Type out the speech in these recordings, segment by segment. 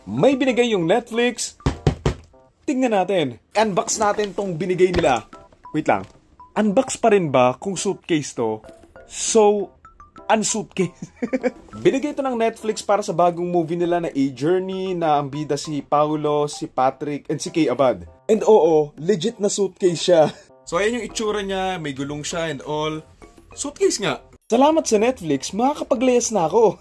May binigay yung Netflix. Tingnan natin. Unbox natin tong binigay nila. Wait lang. Unbox pa rin ba kung suitcase to? So, unsuitcase. Binigay ito ng Netflix para sa bagong movie nila na A Journey na ang bida si Paolo, si Patrick, and si Kay Abad. And oo, legit na suitcase siya. So ayan yung itsura niya, may gulong siya and all. Suitcase nga. Salamat sa Netflix, makakapag-layas na ako.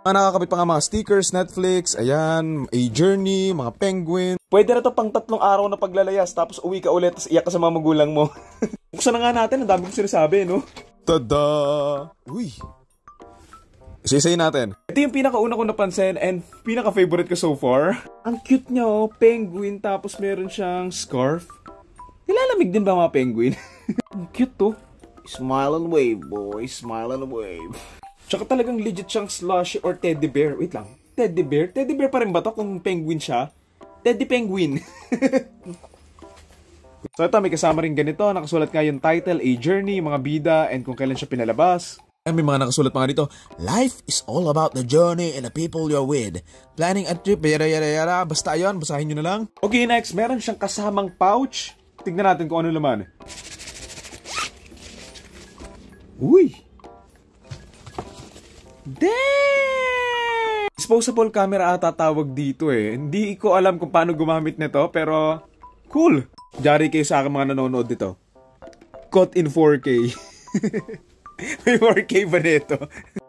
Nakakabit pa nga mga stickers, Netflix, ayan, A Journey, mga penguin. Pwede na to pang 3 araw na paglalayas, tapos uwi ka ulit, tapos iyak ka sa mga magulang mo. Buksan na nga natin, ang dami kong sinasabi, no? Tada! Uy! Isa-isayin natin. Ito yung pinakauna ko napansin and pinaka-favorite ko so far. Ang cute niya, oh, penguin, tapos meron siyang scarf. Nilalamig din ba mga penguin? Ang cute to. Smile and wave, boy. Smile and wave. Tsaka talagang legit siyang slushy or teddy bear. Wait lang. Teddy bear? Teddy bear pa rin ba to kung penguin siya? Teddy penguin. So ito, may kasama rin ganito. Nakasulat nga yung title, A Journey, mga bida, and kung kailan siya pinalabas. May mga nakasulat pa nga dito. Life is all about the journey and the people you're with. Planning a trip, yara yara yara. Basta ayun, basahin nyo na lang. Okay, next. Meron siyang kasamang pouch. Tignan natin kung ano naman. Uy! Damn! Disposable camera ata tawag dito eh. Hindi ko alam kung paano gumamit nito, pero cool. Jari kayo sa akin mga nanonood dito. Caught in 4K. May 4K ba nito?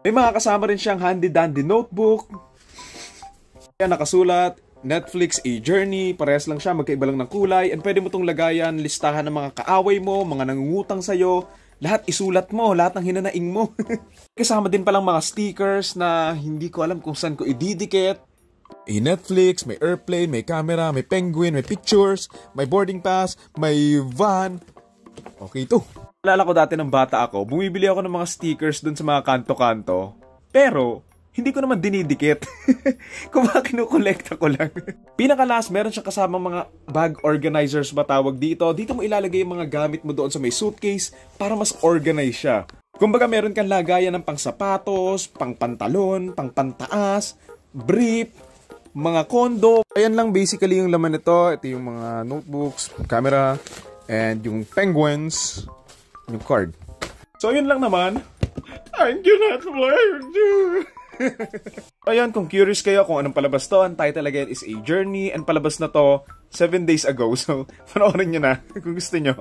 May mga kasama rin siyang handy-dandy notebook. Yan, nakasulat. Netflix, A Journey, parehas lang siya, magkaiba lang ng kulay. And pwede mo itong lagayan, listahan ng mga kaaway mo, mga nangungutang sa'yo. Lahat isulat mo, lahat ng hinanaing mo. Kasama din palang mga stickers na hindi ko alam kung saan ko ididikit. May Netflix, may airplane, may camera, may penguin, may pictures, may boarding pass, may van. Okay to. Alala ko dati ng bata ako, bumibili ako ng mga stickers dun sa mga kanto-kanto. Pero hindi ko naman dinidikit. Kung baka kinukolekta ko lang. Pinaka-last, meron siyang kasama mga bag organizers ba tawag dito. Dito mo ilalagay yung mga gamit mo doon sa may suitcase para mas organize siya. Kumbaga meron kang lagayan ng pang sapatos, pang pantalon, pang pantaas, brief, mga kondo. Ayan lang basically yung laman nito. Ito yung mga notebooks, camera, and yung penguins, yung card. So yun lang naman. I'm gonna play. Ayan, kung curious kayo kung anong palabas to, ang title again is A Journey, and palabas na to 7 days ago. So, panoorin nyo na kung gusto nyo.